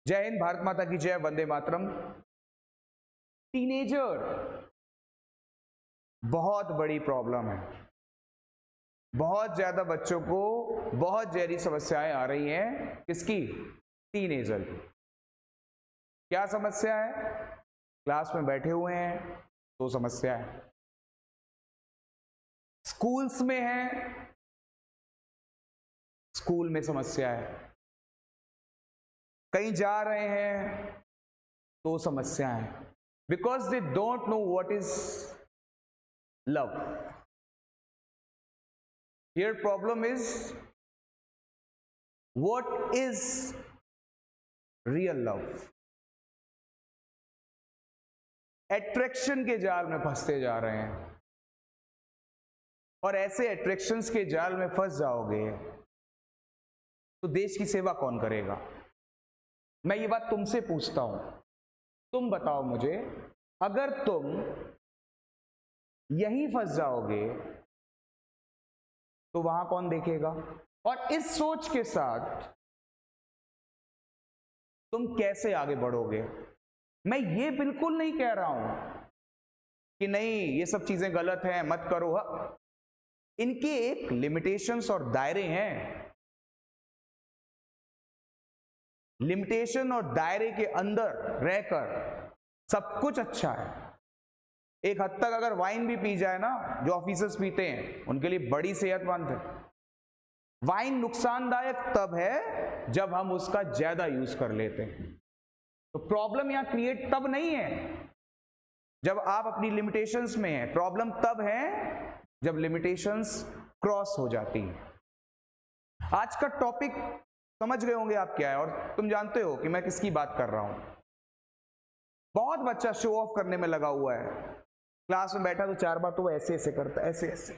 जय हिंद, भारत माता की जय, वंदे मातरम। टीनेजर बहुत बड़ी प्रॉब्लम है। बहुत ज्यादा बच्चों को बहुत जहरी समस्याएं आ रही हैं। किसकी? टीनेजर की। क्या समस्या है? क्लास में बैठे हुए हैं तो समस्या है, स्कूल्स में है, स्कूल में समस्या है, कहीं जा रहे हैं तो समस्या है, because they don't know what is love. Here problem is what is real love. Attraction के जाल में फंसते जा रहे हैं, और ऐसे एट्रैक्शंस के जाल में फंस जाओगे तो देश की सेवा कौन करेगा? मैं ये बात तुमसे पूछता हूं, तुम बताओ मुझे, अगर तुम यहीं फंस जाओगे तो वहां कौन देखेगा? और इस सोच के साथ तुम कैसे आगे बढ़ोगे? मैं ये बिल्कुल नहीं कह रहा हूं कि नहीं ये सब चीजें गलत हैं, मत करो। इनके एक लिमिटेशंस और दायरे हैं। लिमिटेशन और दायरे के अंदर रहकर सब कुछ अच्छा है। एक हद तक अगर वाइन भी पी जाए ना, जो ऑफिसर्स पीते हैं उनके लिए बड़ी सेहतमंद है। वाइन नुकसानदायक तब है जब हम उसका ज्यादा यूज कर लेते हैं। तो प्रॉब्लम यहां क्रिएट तब नहीं है जब आप अपनी लिमिटेशंस में हैं, प्रॉब्लम तब है जब लिमिटेशंस क्रॉस हो जाती है। आज का टॉपिक समझ गए होंगे आप क्या है, और तुम जानते हो कि मैं किसकी बात कर रहा हूं। बहुत बच्चा शो ऑफ करने में लगा हुआ है। क्लास में बैठा तो 4 बार तो वो ऐसे ऐसे करता है, ऐसे ऐसे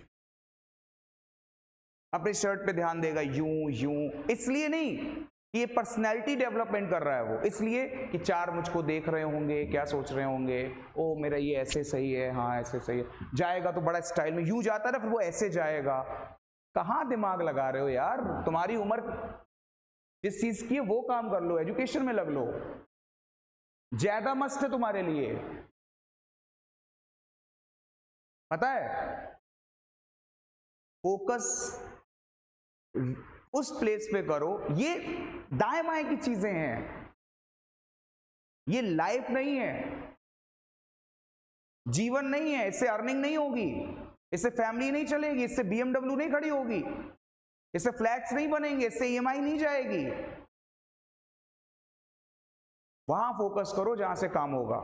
अपने शर्ट पे ध्यान देगा, यूं यूं। इसलिए नहीं कि ये पर्सनैलिटी डेवलपमेंट कर रहा है वो, इसलिए कि 4 मुझको देख रहे होंगे, क्या सोच रहे होंगे, ओ मेरा ये ऐसे सही है, हाँ ऐसे सही है। जाएगा तो बड़ा स्टाइल में यूं जाता है ना, फिर वो ऐसे जाएगा। कहां दिमाग लगा रहे हो यार? तुम्हारी उम्र जिस चीज की है वो काम कर लो, एजुकेशन में लग लो। ज्यादा मस्त है तुम्हारे लिए, पता है। फोकस उस प्लेस पे करो। ये दाएं बाएं की चीजें हैं, ये लाइफ नहीं है, जीवन नहीं है। इससे अर्निंग नहीं होगी, इससे फैमिली नहीं चलेगी, इससे BMW नहीं खड़ी होगी, इससे फ्लैट्स नहीं बनेंगे, इससे EMI नहीं जाएगी। वहां फोकस करो जहां से काम होगा।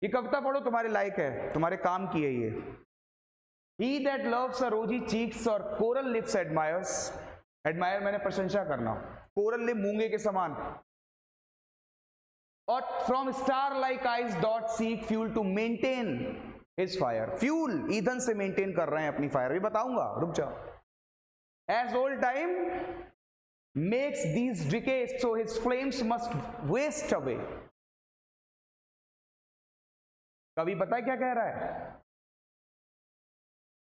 ये कविता पढ़ो, तुम्हारे लायक है, तुम्हारे काम की है ये। He that loves a rosy cheeks or coral lips admires, admire मैंने प्रशंसा करना, कोरल लिप मूंगे के समान, और from star like eyes dot seek fuel to maintain his fire। Fuel ईंधन से मेंटेन कर रहे हैं अपनी फायर। भी बताऊंगा, रुक जाओ। As old time makes these decay, so his flames must waste away। कवि पता है क्या कह रहा है?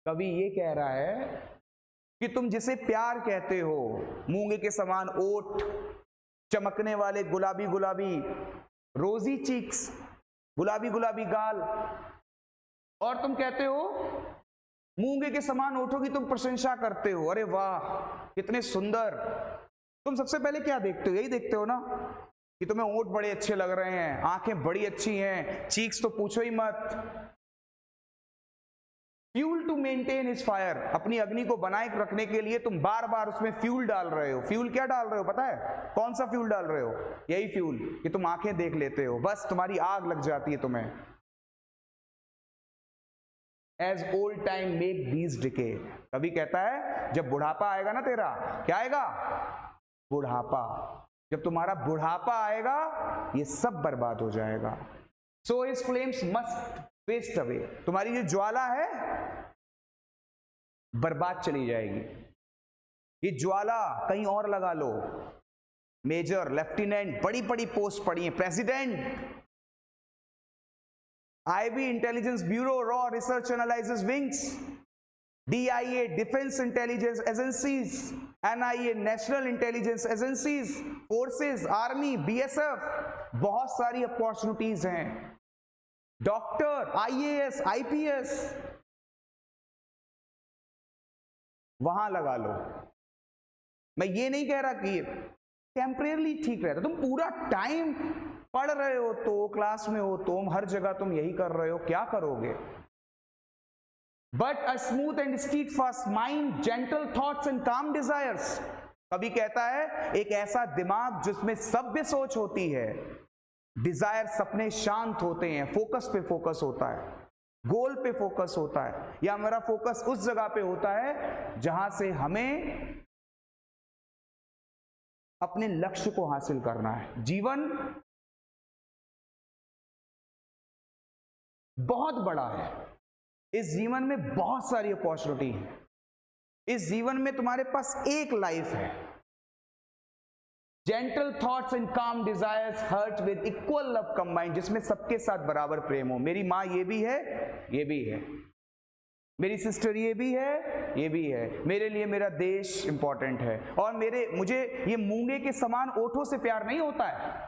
कवि ये कह रहा है कि तुम जिसे प्यार कहते हो, मूंगे के समान ओठ, चमकने वाले गुलाबी गुलाबी रोजी चीक्स, गुलाबी गुलाबी गाल, और तुम कहते हो मूंगे के समान ओठों की तुम प्रशंसा करते हो, अरे वाह कितने सुंदर। तुम सबसे पहले क्या देखते हो? यही देखते हो ना कि तुम्हें ओठ बड़े अच्छे लग रहे हैं, आंखें बड़ी अच्छी हैं, चीक्स तो पूछो ही मत। Fuel to maintain his fire, अपनी अग्नि को बनाए रखने के लिए तुम बार बार उसमें फ्यूल डाल रहे हो। फ्यूल क्या डाल रहे हो पता है? कौन सा फ्यूल डाल रहे हो? यही फ्यूल कि तुम आंखें देख लेते हो, बस तुम्हारी आग लग जाती है तुम्हें। As old time make these decay, कभी कहता है जब बुढ़ापा आएगा ना तेरा, क्या आएगा? बुढ़ापा। जब तुम्हारा बुढ़ापा आएगा ये सब बर्बाद हो जाएगा। So his flames must waste away। तुम्हारी जो ज्वाला है बर्बाद चली जाएगी। ये ज्वाला कहीं और लगा लो, मेजर, लेफ्टिनेंट, बड़ी बड़ी पोस्ट पड़ी है, president, IB intelligence bureau, raw research analysis wings, DIA defence intelligence agencies, NIA national intelligence agencies, forces, army, BSF, बहुत सारी अपॉर्चुनिटीज हैं। डॉक्टर, IAS, IPS, वहां लगा लो। मैं ये नहीं कह रहा कि टेम्परेरी ठीक रहता, तुम पूरा टाइम पढ़ रहे हो तो, क्लास में हो तुम, हर जगह तुम यही कर रहे हो, क्या करोगे? But a smooth and steadfast mind, gentle thoughts and calm desires, कभी कहता है एक ऐसा दिमाग जिसमें सभ्य सोच होती है, डिजायर सपने शांत होते हैं, फोकस पे फोकस होता है, गोल पे फोकस होता है, या मेरा फोकस उस जगह पे होता है जहां से हमें अपने लक्ष्य को हासिल करना है। जीवन बहुत बड़ा है, इस जीवन में बहुत सारी अपॉर्चुनिटी है, इस जीवन में तुम्हारे पास एक लाइफ है। Gentle thoughts and calm desires, heart with equal love combined, जिसमें सबके साथ बराबर प्रेम हो। मेरी माँ ये भी है, ये भी है, मेरी सिस्टर ये भी है, ये भी है, मेरे लिए मेरा देश इंपॉर्टेंट है, और मुझे ये मूंगे के समान ओठों से प्यार नहीं होता है,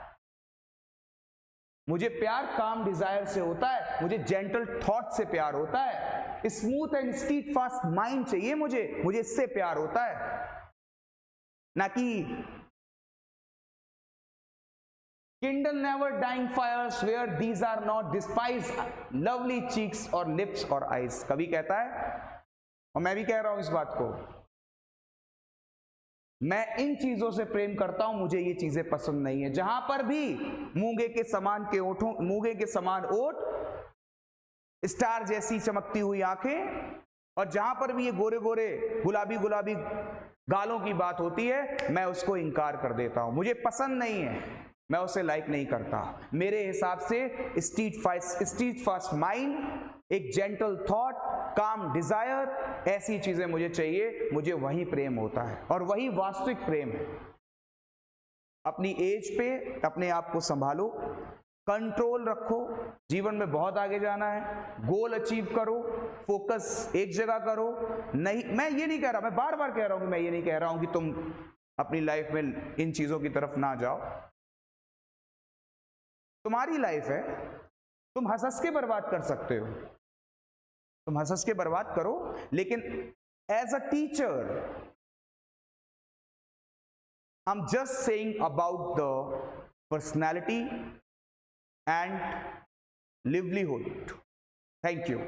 मुझे प्यार काम डिजायर से होता है, मुझे जेंटल थॉट से प्यार होता है, स्मूथ एंड स्टीडफास्ट माइंड चाहिए मुझे इससे प्यार होता है, ना कि kindle never dying fires where these are not despise lovely cheeks or lips or eyes, कभी कहता है, और मैं भी कह रहा हूं इस बात को, मैं इन चीजों से प्रेम करता हूं, मुझे ये चीजें पसंद नहीं है। जहां पर भी मूंगे के समान ओठ, स्टार जैसी चमकती हुई आंखें, और जहां पर भी ये गोरे गोरे गुलाबी गुलाबी गालों की बात होती है, मैं उसको इनकार कर देता हूं, मुझे पसंद नहीं है, मैं उसे लाइक नहीं करता। मेरे हिसाब से स्टीड फास्ट माइंड, एक जेंटल थॉट, काम डिजायर, ऐसी चीजें मुझे चाहिए, मुझे वही प्रेम होता है, और वही वास्तविक प्रेम है। अपनी एज पे अपने आप को संभालो, कंट्रोल रखो, जीवन में बहुत आगे जाना है, गोल अचीव करो, फोकस एक जगह करो। नहीं, मैं ये नहीं कह रहा, मैं बार बार कह रहा हूं कि मैं ये नहीं कह रहा हूं कि तुम अपनी लाइफ में इन चीजों की तरफ ना जाओ, तुम्हारी लाइफ है, तुम हंस हंस के बर्बाद कर सकते हो, तुम हंस हंस के बर्बाद करो, लेकिन as a teacher I am just saying about the personality and livelihood. Thank you.